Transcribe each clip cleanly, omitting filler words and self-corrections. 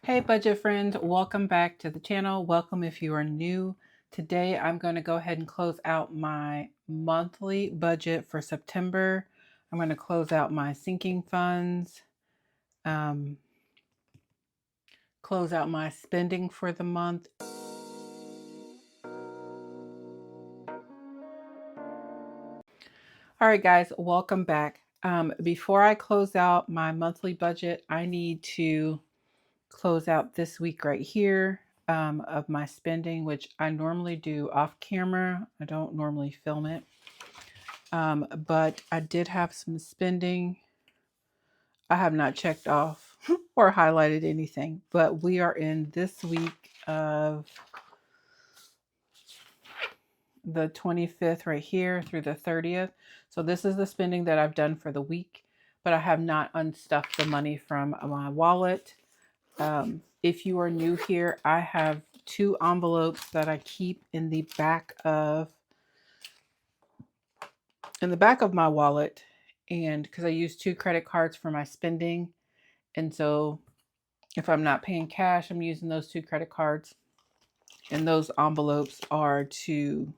Hey budget friends, welcome back to the channel. Welcome if you are new. Today I'm going to go ahead and close out my monthly budget for September. I'm going to close out my sinking funds, close out my spending for the month. All right guys, welcome back. Before I close out my monthly budget, I need to close out this week right here of my spending, which I normally do off camera. I don't normally film it. But I did have some spending. I have not checked off or highlighted anything, but we are in this week of the 25th right here through the 30th. So this is the spending that I've done for the week, but I have not unstuffed the money from my wallet. If you are new here, I have 2 envelopes that I keep in the back of my wallet, and because I use 2 credit cards for my spending, and so if I'm not paying cash, I'm using those 2 credit cards, and those envelopes are to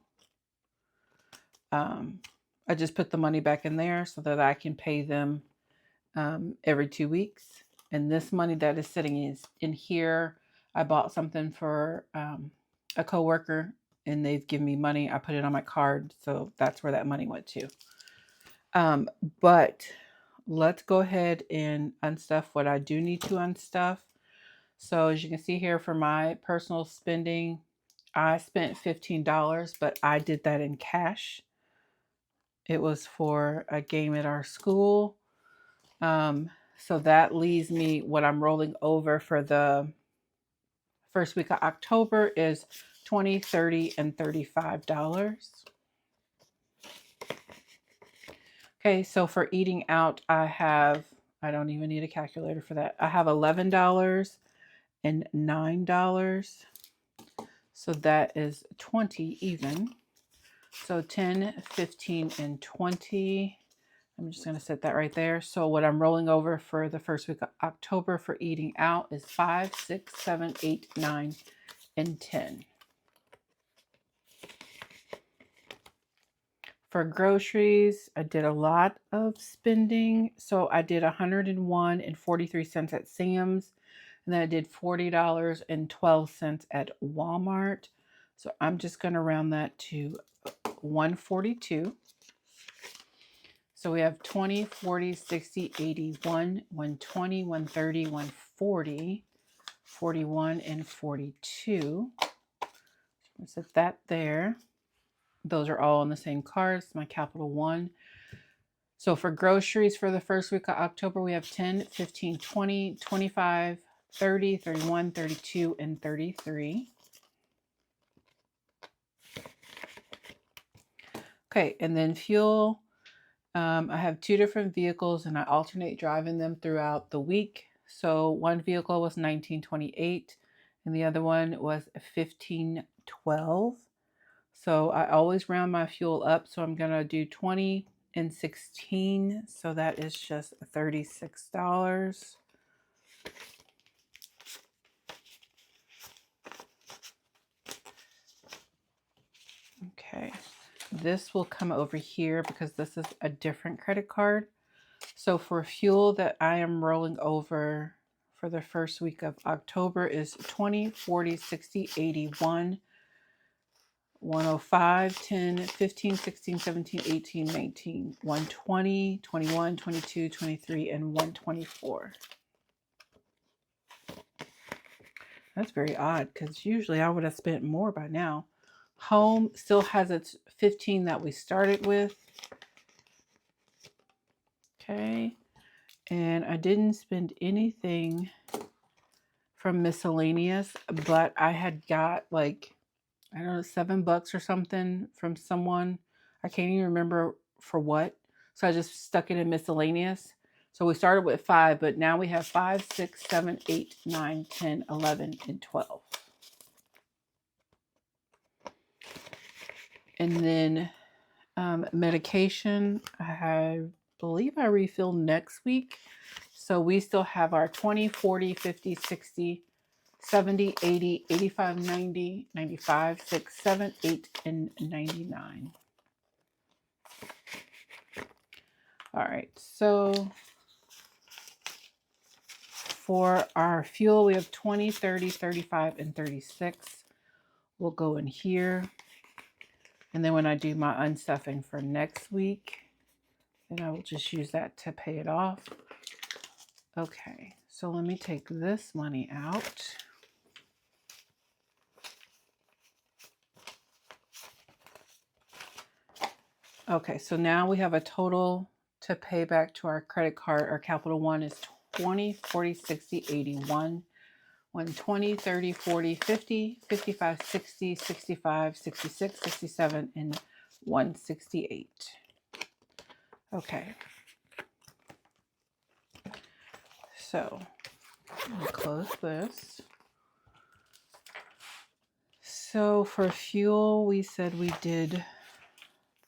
I just put the money back in there so that I can pay them every 2 weeks. And this money that is sitting in here, I bought something for a coworker, and they've given me money. I put it on my card, so that's where that money went to. But let's go ahead and unstuff what I do need to unstuff. So as you can see here, for my personal spending, I spent $15, but I did that in cash. It was for a game at our school. So that leaves me, what I'm rolling over for the first week of October is $20, $30, and $35. Okay, so for eating out, I don't even need a calculator for that. I have $11 and $9. So that is 20 even. So 10, 15, and 20. I'm just going to set that right there. So what I'm rolling over for the first week of October for eating out is 5, 6, 7, 8, 9, and 10. For groceries, I did a lot of spending. So I did $101.43 at Sam's. And then I did $40.12 at Walmart. So I'm just going to round that to 142. So we have 20, 40, 60, 81, 120, 130, 140, 41, and 42. I'll set that there. Those are all on the same cards, my Capital One. So for groceries for the first week of October, we have 10, 15, 20, 25, 30, 31, 32, and 33. Okay, and then fuel. I have 2 different vehicles, and I alternate driving them throughout the week. So one vehicle was $19.28, and the other one was $15.12. So I always round my fuel up. So I'm gonna do 20 and 16. So that is just $36. Okay. This will come over here because this is a different credit card. So for fuel that I am rolling over for the first week of October is 20, 40, 60, 81, 105, 10, 15, 16, 17, 18, 19, 120, 21, 22, 23, and 124. That's very odd because usually I would have spent more by now. Home still has its 15 that we started with. Okay. And I didn't spend anything from miscellaneous, but I had got like, I don't know, $7 or something from someone. I can't even remember for what. So I just stuck it in miscellaneous. So we started with 5, but now we have 5, 6, 7, 8, 9, 10, 11, and 12. And then medication, I believe I refill next week. So we still have our 20, 40, 50, 60, 70, 80, 85, 90, 95, 6, 7, 8, and 99. All right, so for our fuel, we have 20, 30, 35, and 36. We'll go in here. And then when I do my unstuffing for next week, then I will just use that to pay it off. Okay, so let me take this money out. Okay, so now we have a total to pay back to our credit card. Our Capital One is 20, 40, 60, 81, 120, 30, 40, 50, 55, 60, 65, 66, 67, and 168. Okay. So, I'm going to close this. So for fuel, we said we did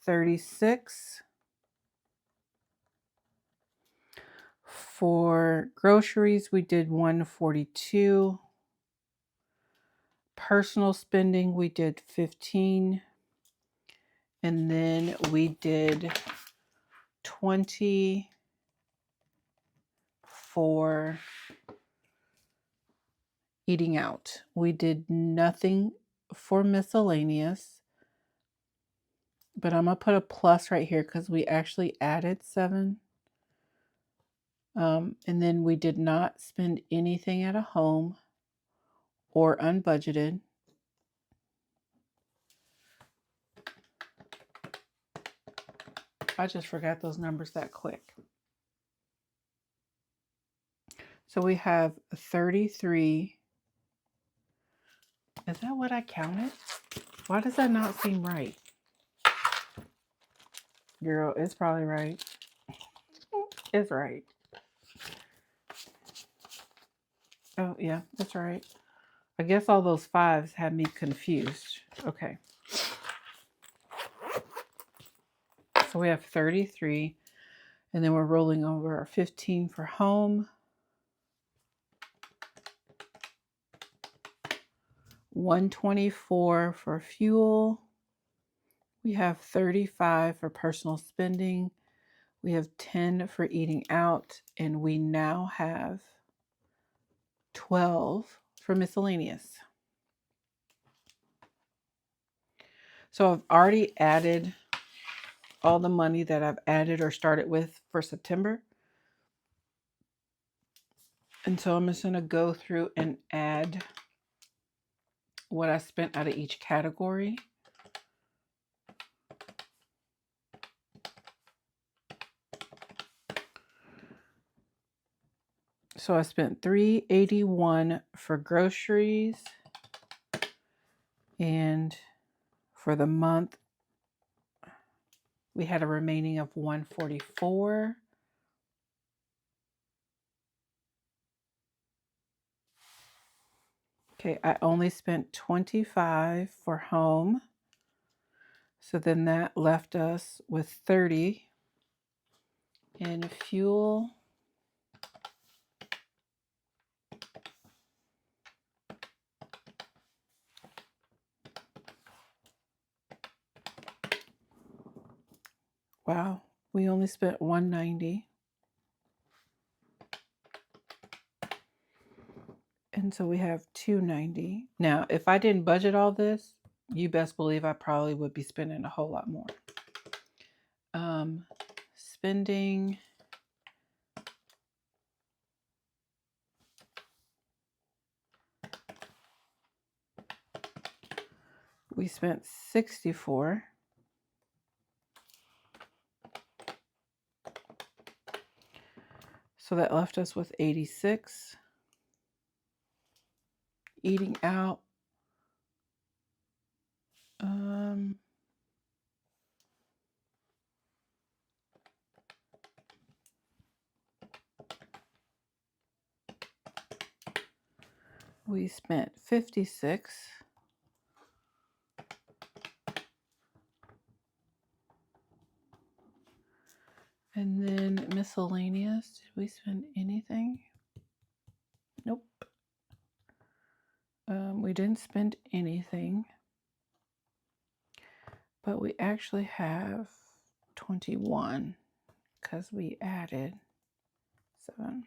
36. For groceries, we did 142. Personal spending, we did 15. And then we did 20 for eating out. We did nothing for miscellaneous, but I'm going to put a plus right here because we actually added 7. And then we did not spend anything at a home or unbudgeted. I just forgot those numbers that quick. So we have 33. Is that what I counted? Why does that not seem right? Girl, it's probably right. It's right. Oh, yeah, that's right. I guess all those 5s had me confused. Okay. So we have 33. And then we're rolling over our 15 for home. 124 for fuel. We have 35 for personal spending. We have 10 for eating out. And we now have 12 for miscellaneous. So I've already added all the money that I've added or started with for September. And so I'm just going to go through and add what I spent out of each category. So I spent $381 for groceries, and for the month we had a remaining of $144. Okay, I only spent $25 for home, so then that left us with $30 in fuel. Wow, we only spent $190. And so we have $290. Now, if I didn't budget all this, you best believe I probably would be spending a whole lot more. Spending. We spent $64. So that left us with $86. Eating out. We spent $56. And then miscellaneous. Did we spend anything? Nope. we didn't spend anything, but we actually have 21 because we added 7.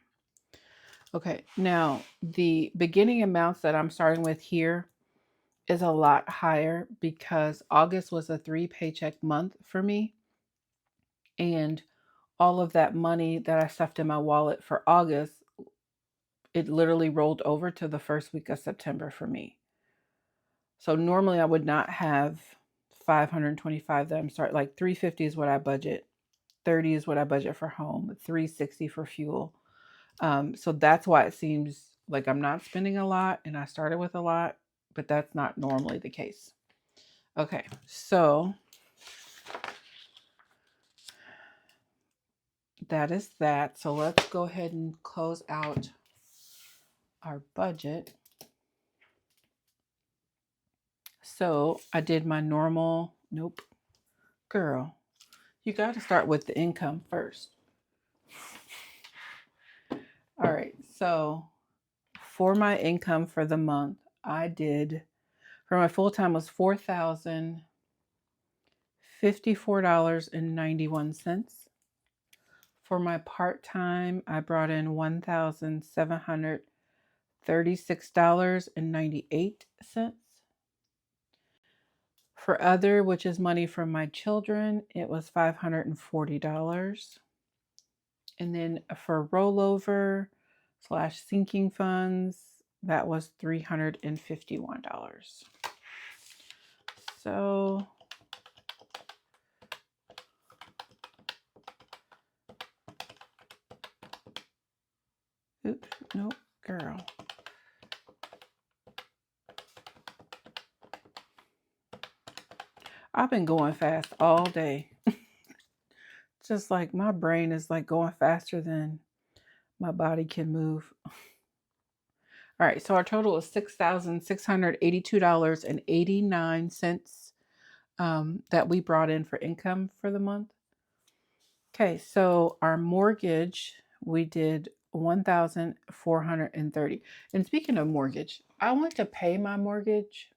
Okay, now the beginning amounts that I'm starting with here is a lot higher because August was a 3 paycheck month for me. And all of that money that I stuffed in my wallet for August, it literally rolled over to the first week of September for me. So normally I would not have 525 that I'm starting. Like 350 is what I budget. 30 is what I budget for home. 360 for fuel. So that's why it seems like I'm not spending a lot and I started with a lot, but that's not normally the case. Okay, so that is that. So let's go ahead and close out our budget. So I did my normal, nope, girl, you got to start with the income first. All right, so for my income for the month, I did, for my full-time was $4,054.91. For my part-time, I brought in $1,736.98. For other, which is money from my children, it was $540. And then for rollover / sinking funds, that was $351. So oops, nope, girl. I've been going fast all day. Just like my brain is like going faster than my body can move. All right, so our total is $6,682.89 that we brought in for income for the month. Okay, so our mortgage, we did $1,430. And speaking of mortgage, I went to pay my mortgage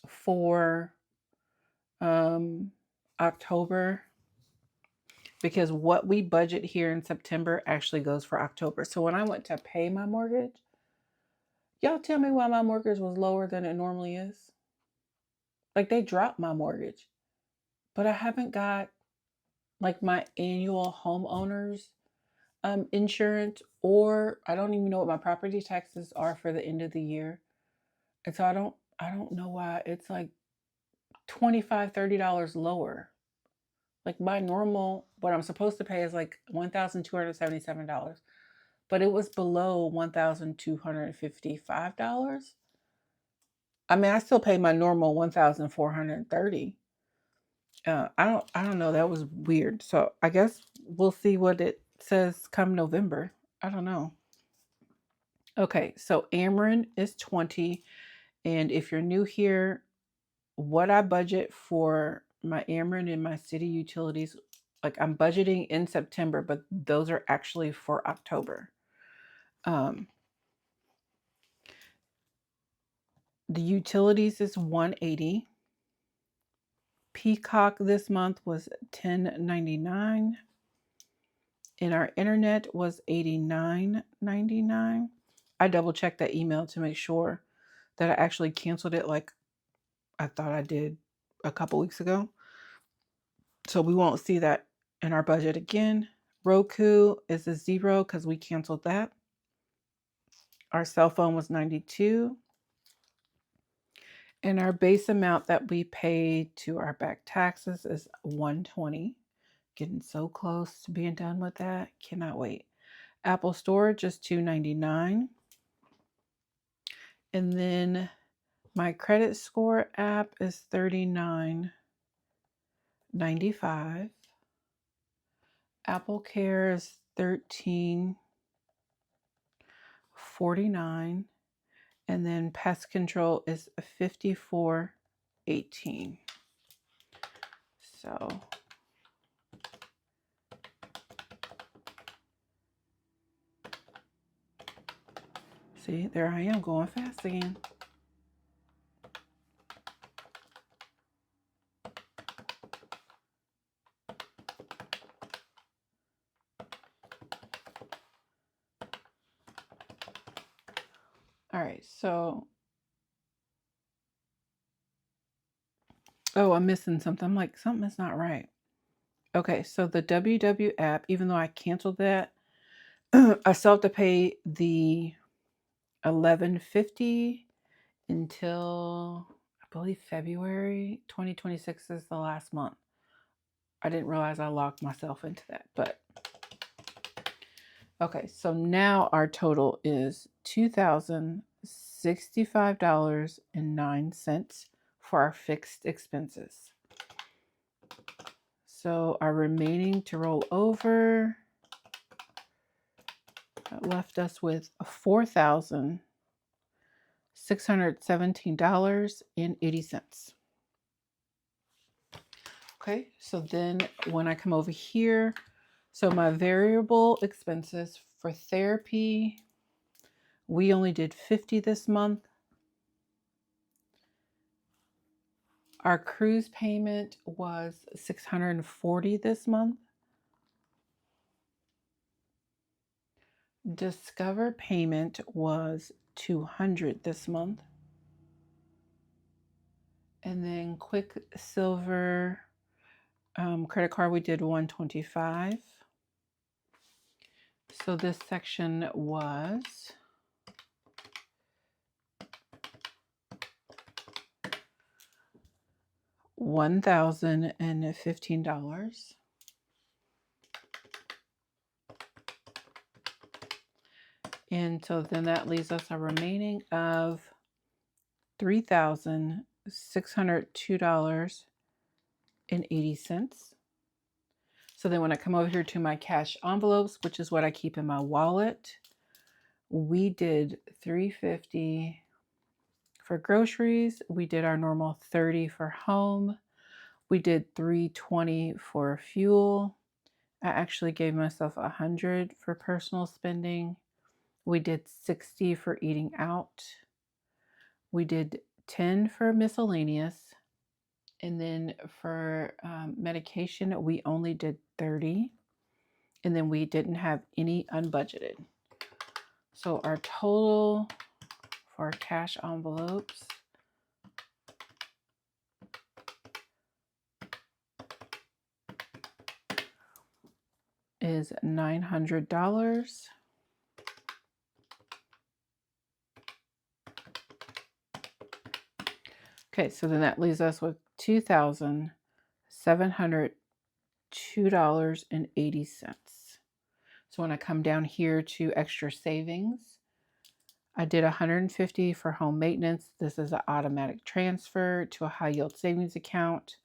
for October because what we budget here in September actually goes for October. So when I went to pay my mortgage, y'all tell me why my mortgage was lower than it normally is. Like they dropped my mortgage, but I haven't got like my annual homeowners insurance, or I don't even know what my property taxes are for the end of the year. And so I don't know why it's like $25, $30 lower. Like my normal, what I'm supposed to pay is like $1,277, but it was below $1,255. I mean, I still pay my normal $1,430. I don't know. That was weird. So I guess we'll see what it says come November. I don't know. Okay, so Ameren is 20, and if you're new here, what I budget for my Ameren and my city utilities, like I'm budgeting in September, but those are actually for October. The utilities is $180. Peacock this month was $10.99. And our internet was $89.99. I double checked that email to make sure that I actually canceled it like I thought I did a couple weeks ago. So we won't see that in our budget again. Roku is a 0 because we canceled that. Our cell phone was $92. And our base amount that we paid to our back taxes is $120. Getting so close to being done with that. Cannot wait. Apple storage is $2.99. And then my credit score app is $39.95. Apple Care is $13.49. And then pest control is $54.18. So see, there I am going fast again. All right, so, oh, I'm missing something. I'm like, something is not right. Okay, so the WW app, even though I canceled that, I still have to pay the $11.50 until I believe February 2026 is the last month. I didn't realize I locked myself into that, but okay, so now our total is $2,065.09 for our fixed expenses. So our remaining to roll over left us with $4,617.80. Okay, so then when I come over here, so my variable expenses for therapy, we only did 50 this month. Our cruise payment was $640 this month. Discover payment was $200 this month. And then Quicksilver credit card, we did $125. So this section was $1,015. And so then that leaves us a remaining of $3,602.80. So then when I come over here to my cash envelopes, which is what I keep in my wallet, we did $350 for groceries. We did our normal $30 for home. We did $320 for fuel. I actually gave myself $100 for personal spending. We did $60 for eating out. We did $10 for miscellaneous. And then for medication, we only did $30. And then we didn't have any unbudgeted. So our total for our cash envelopes is $900. Okay, so then that leaves us with $2,702.80. So when I come down here to extra savings, I did $150 for home maintenance. This is an automatic transfer to a high yield savings account.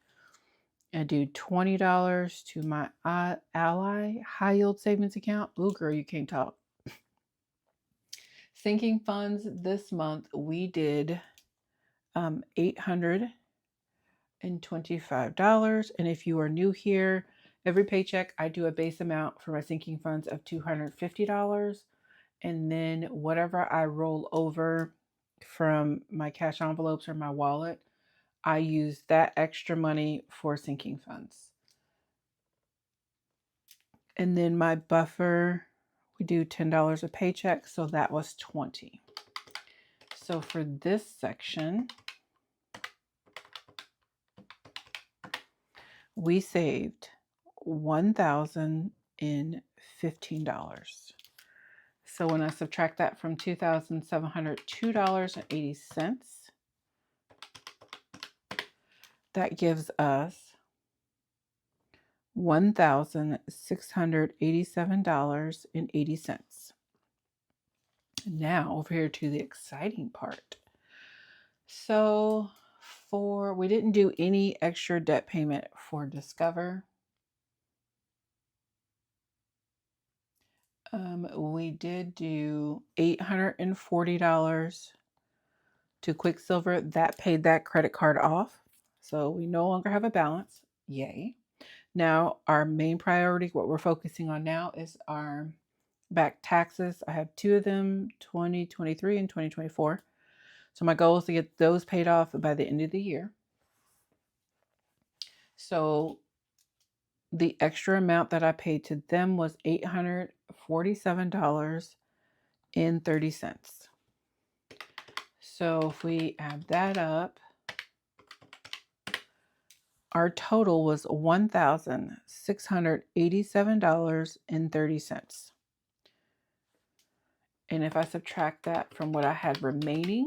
I do $20 to my Ally high yield savings account. Ooh, girl, you can't talk. Sinking funds this month, we did $825. And if you are new here, every paycheck I do a base amount for my sinking funds of $250. And then whatever I roll over from my cash envelopes or my wallet, I use that extra money for sinking funds. And then my buffer, we do $10 a paycheck, so that was $20. So for this section, we saved $1,015. So when I subtract that from $2,702.80, that gives us $1,687.80. Now over here to the exciting part. So we didn't do any extra debt payment for Discover. We did do $840 to Quicksilver. That paid that credit card off. So we no longer have a balance. Yay. Now, our main priority, what we're focusing on now, is our back taxes. I have two of them, 2023 and 2024. So my goal is to get those paid off by the end of the year. So the extra amount that I paid to them was $847.30. So if we add that up, our total was $1,687.30. And if I subtract that from what I had remaining,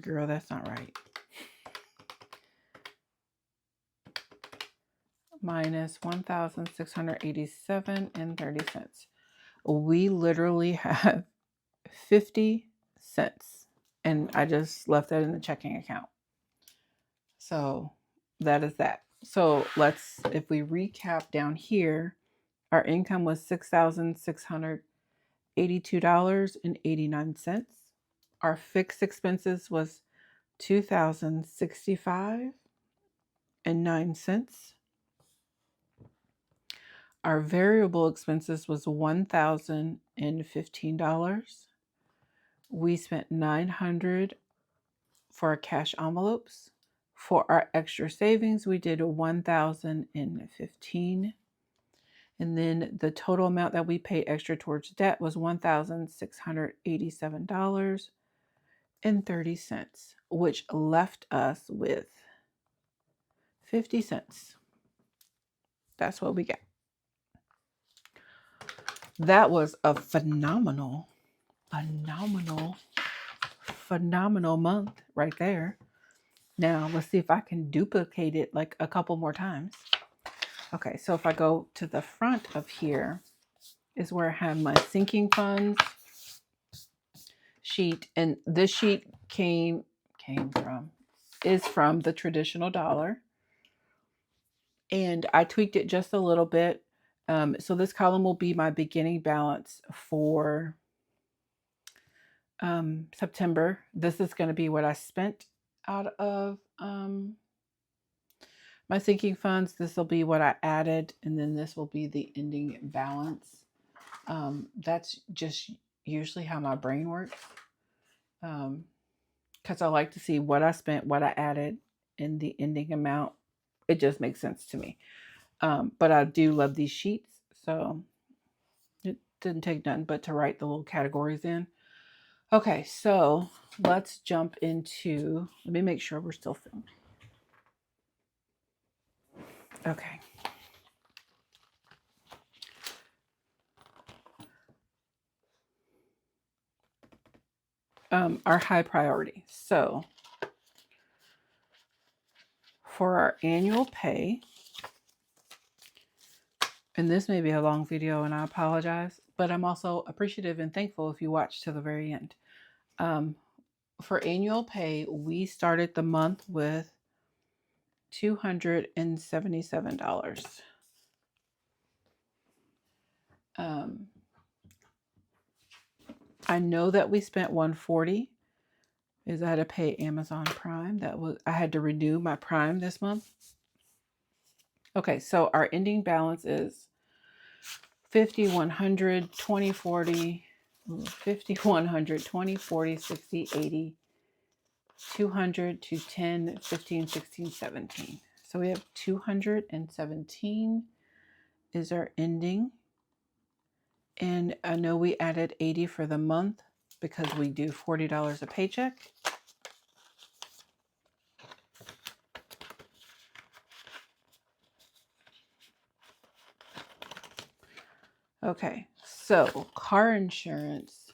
girl, that's not right. Minus $1,687.30. We literally have 50 cents. And I just left that in the checking account. So that is that. So if we recap down here, our income was $6,682.89. Our fixed expenses was $2,065.09. Our variable expenses was $1,015. We spent $900 for our cash envelopes. For our extra savings, we did $1,015. And then the total amount that we paid extra towards debt was $1,687.30, which left us with 50 cents. That's what we got. That was a phenomenal month right there. Now, let's see if I can duplicate it like a couple more times. Okay, so if I go to the front of here is where I have my sinking funds sheet. And this sheet is from the traditional dollar. And I tweaked it just a little bit. So this column will be my beginning balance for September. This is going to be what I spent out of my sinking funds. This will be what I added, and then this will be the ending balance. That's just usually how my brain works, because I like to see what I spent, what I added, and the ending amount. It just makes sense to me. But I do love these sheets, so it didn't take nothing but to write the little categories in. Okay, so let's jump into, let me make sure we're still filming. Okay. Our high priority. So for our annual pay, and this may be a long video and I apologize, but I'm also appreciative and thankful if you watch to the very end. For annual pay, we started the month with $277. I know that we spent $140 is I had to pay Amazon Prime. I had to renew my Prime this month. Okay, so our ending balance is $5,100, $20, $40, $5,100, $20, $40, $60, $80, $200, $210, $15, $16, $17. So we have $217 is our ending. And I know we added $80 for the month because we do $40 a paycheck. Okay, so car insurance,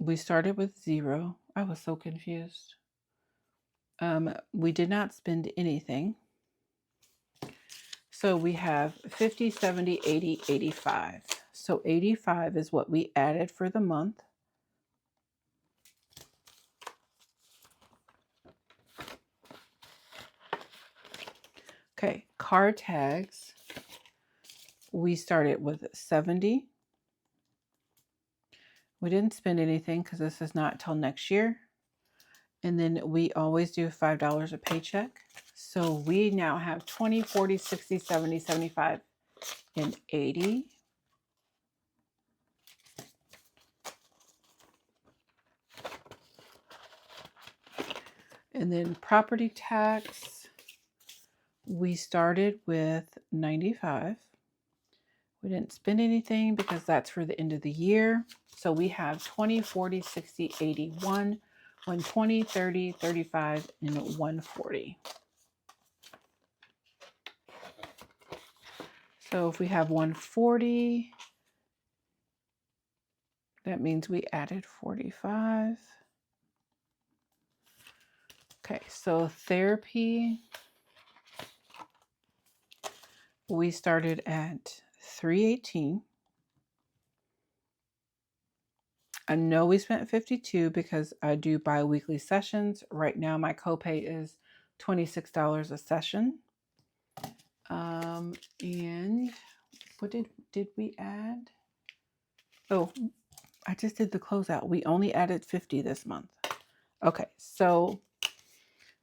we started with $0. I was so confused. We did not spend anything. So we have 50, 70, 80, 85. So 85 is what we added for the month. Okay, car tags. We started with 70. We didn't spend anything because this is not till next year. And then we always do $5 a paycheck. So we now have 20, 40, 60, 70, 75, and 80. And then property tax, we started with 95. We didn't spend anything because that's for the end of the year. So we have 20, 40, 60, 80, 1, 120, 30, 35, and 140. So if we have 140, that means we added 45. Okay, so therapy, we started at $318. I know we spent $52 because I do bi-weekly sessions. Right now my copay is $26 a session. And what did we add? Oh, I just did the closeout. We only added 50 this month. Okay, so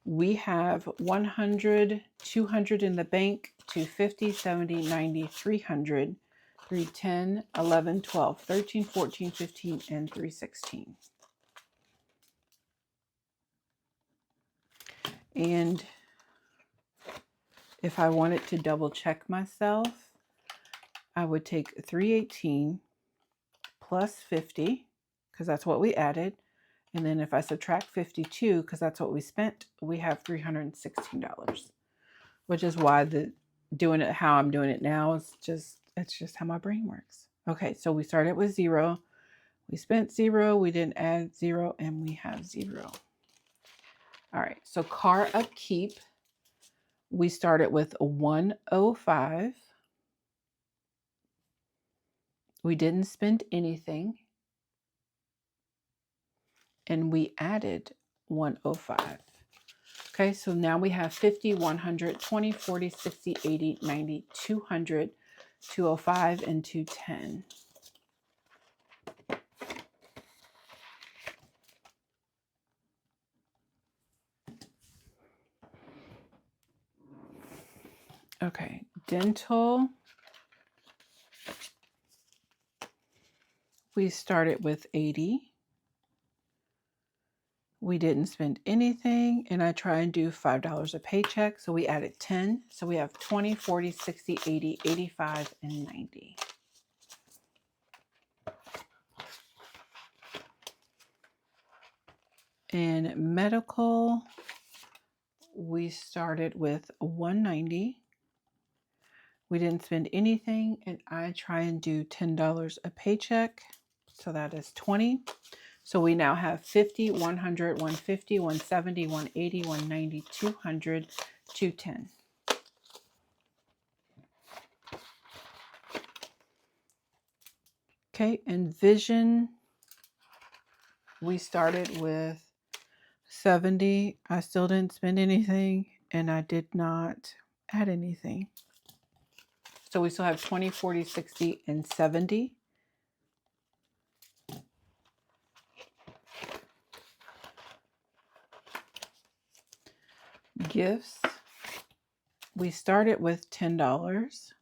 we have 100, 200 in the bank, 250, 70, 90, 300, 310, 11, 12, 13, 14, 15, and 316. And if I wanted to double check myself, I would take 318 plus 50, because that's what we added. And then if I subtract 52, because that's what we spent, we have $316, which is why doing it how I'm doing it now is it's just how my brain works. Okay, so we started with 0. We spent 0, we didn't add 0, and we have 0. All right, so car upkeep, we started with 105. We didn't spend anything. And we added 105. Okay, so now we have 50, 100, 20, 40, 60, 80, 90, 200, 205, and 210. Okay, dental. We started with 80. We didn't spend anything, and I try and do $5 a paycheck, so we added 10. So we have 20, 40, 60, 80, 85, and 90. In medical, we started with 190. We didn't spend anything, and I try and do $10 a paycheck. So that is 20. So we now have 50, 100, 150, 170, 180, 190, 200, 210. Okay, and vision, we started with 70. I still didn't spend anything, and I did not add anything. So we still have 20, 40, 60, and 70. Gifts, we started with $10.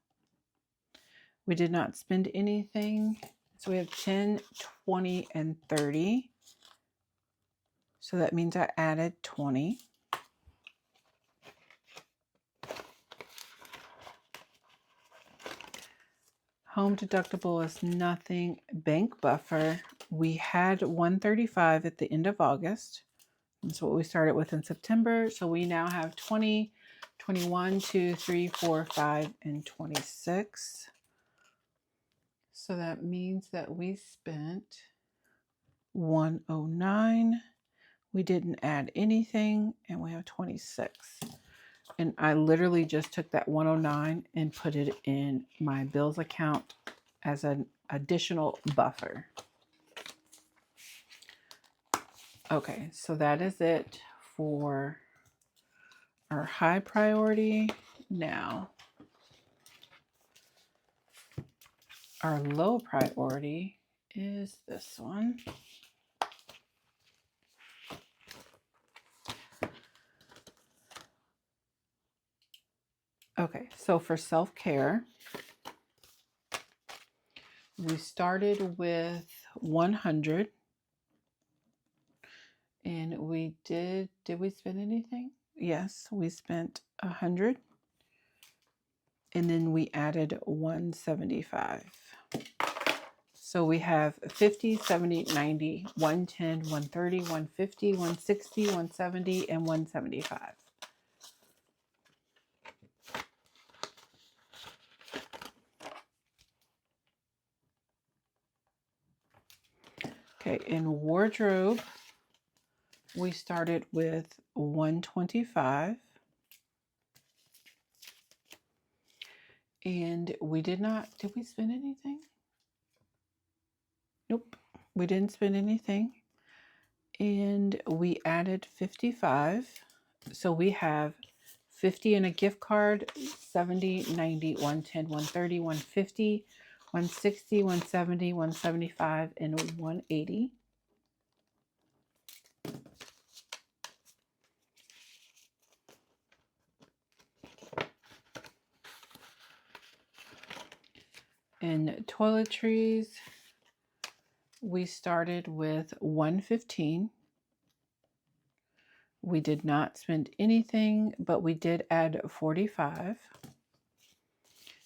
We did not spend anything. So we have 10, 20, and 30. So that means I added 20. Home deductible is nothing. Bank buffer, we had 135 at the end of August. That's what we started with in September. So we now have 20, 21, 2, 3, 4, 5, and 26. So that means that we spent 109. We didn't add anything, and we have 26. And I literally just took that 109 and put it in my bills account as an additional buffer. Okay, so that is it for our high priority. Now, our low priority is this one. Okay, so for self-care, we started with 100. And we did we spend anything? Yes, we spent 100. And then we added 175. So we have 50, 70, 90, 110, 130, 150, 160, 170, and 175. Okay, in wardrobe, we started with 125. And we did we spend anything? Nope, we didn't spend anything. And we added 55. So we have 50 in a gift card, 70, 90, 110, 130, 150, 160, 170, 175, and 180. In toiletries, we started with 115. We did not spend anything, but we did add 45.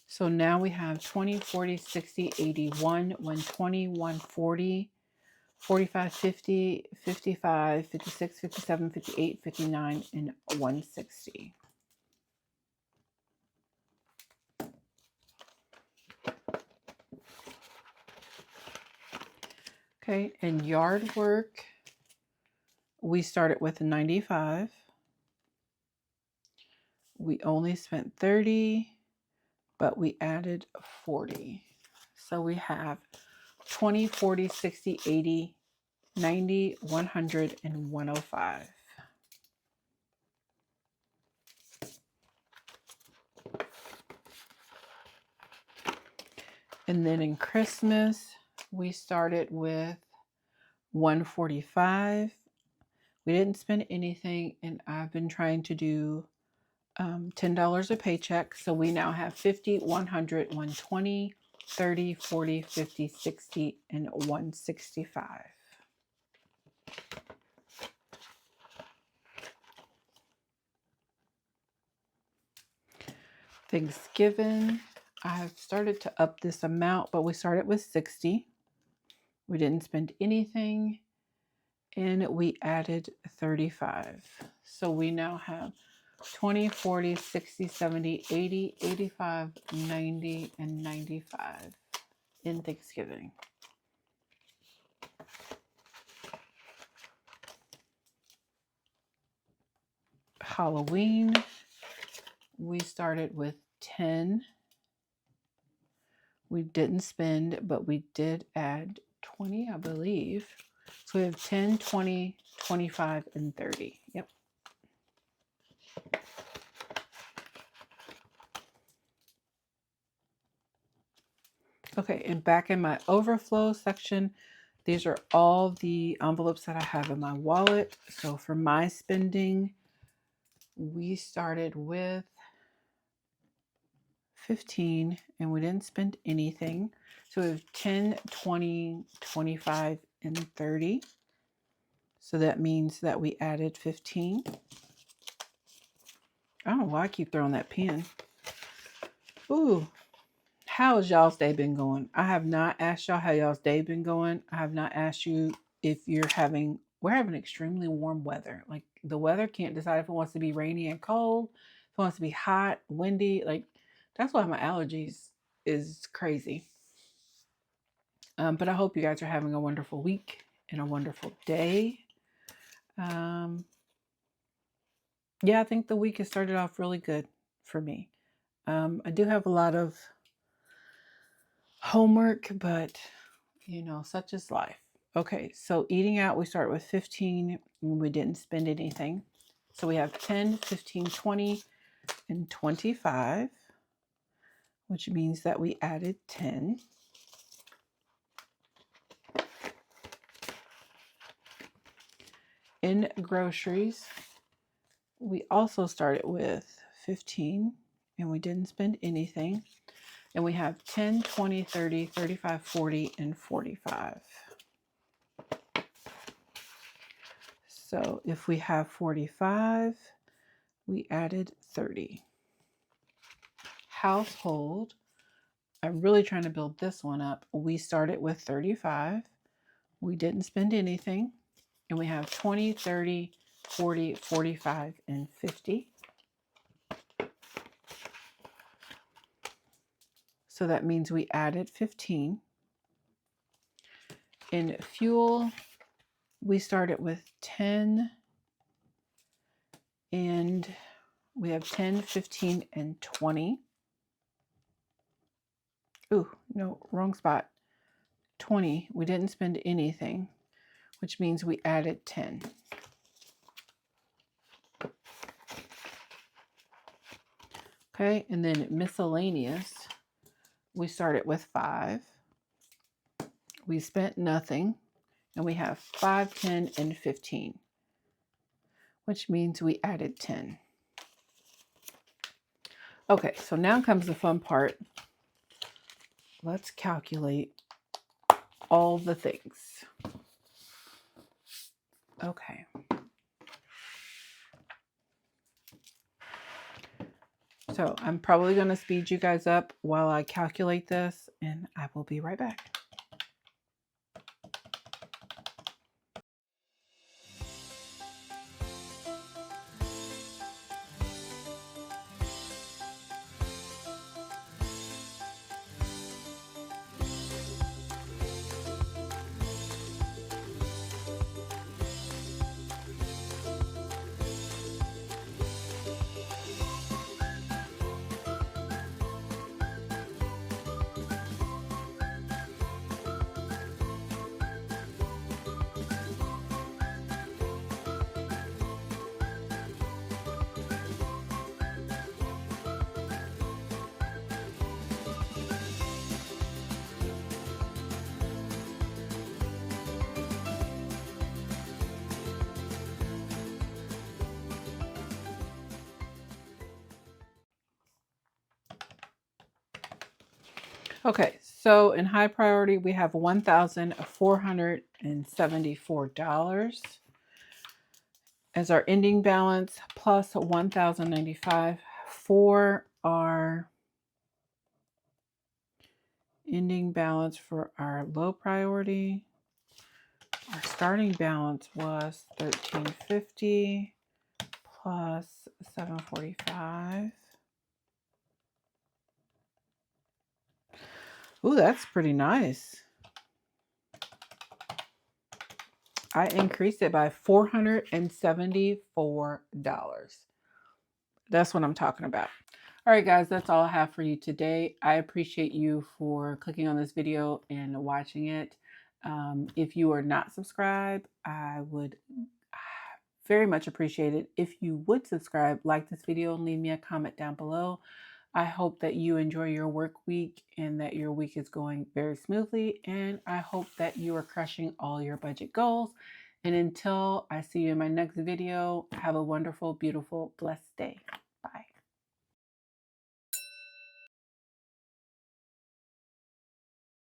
So now we have 20, 40, 60, 81, 120, 140, 45, 50, 55, 56, 57, 58, 59, and 160. Okay, and yard work, we started with 95. We only spent 30, but we added 40. So we have 20, 40, 60, 80, 90, 100, and 105. And then in Christmas, we started with 145. We didn't spend anything, and I've been trying to do $10 a paycheck. So we now have 50, 100, 120, 30, 40, 50, 60, and 165. Thanksgiving, I have started to up this amount, but we started with 60. We didn't spend anything, and we added 35. So we now have 20, 40, 60, 70, 80, 85, 90, and 95 in Thanksgiving. Halloween, we started with 10. We didn't spend, but we did add 20, I believe. So we have 10, 20, 25, and 30. Yep. Okay, and back in my overflow section, these are all the envelopes that I have in my wallet. So for my spending, we started with 15 and we didn't spend anything. So we have 10, 20, 25, and 30. So that means that we added 15. I don't know why I keep throwing that pen. Ooh, how has y'all's day been going? I have not asked y'all how y'all's day been going. I have not asked you if we're having extremely warm weather. Like the weather can't decide if it wants to be rainy and cold, if it wants to be hot, windy. Like that's why my allergies is crazy. But I hope you guys are having a wonderful week and a wonderful day. Yeah, I think the week has started off really good for me. I do have a lot of homework, but you know, such is life. Okay, so eating out, we start with 15 and we didn't spend anything. So we have 10, 15, 20, and 25, which means that we added 10. In groceries, we also started with 15 and we didn't spend anything. And we have 10, 20, 30, 35, 40, and 45. So if we have 45, we added 30. Household, I'm really trying to build this one up. We started with 35. We didn't spend anything. And we have 20, 30, 40, 45, and 50. So that means we added 15. In fuel, we started with 10. And we have 10, 15, and 20. Ooh, no, wrong spot. 20. We didn't spend anything, which means we added 10. Okay, and then miscellaneous, we started with 5. We spent nothing, and we have 5, 10, and 15, which means we added 10. Okay, so now comes the fun part. Let's calculate all the things. Okay. So I'm probably going to speed you guys up while I calculate this, and I will be right back. Okay, so in high priority, we have $1,474 as our ending balance, plus $1,095 for our ending balance for our low priority. Our starting balance was $1,350 plus $745. Ooh, that's pretty nice. I increased it by $474. That's what I'm talking about. All right, guys, that's all I have for you today. I appreciate you for clicking on this video and watching it. If you are not subscribed, I would very much appreciate it if you would subscribe, like this video, and leave me a comment down below. I hope that you enjoy your work week and that your week is going very smoothly. And I hope that you are crushing all your budget goals. And until I see you in my next video, have a wonderful, beautiful, blessed day.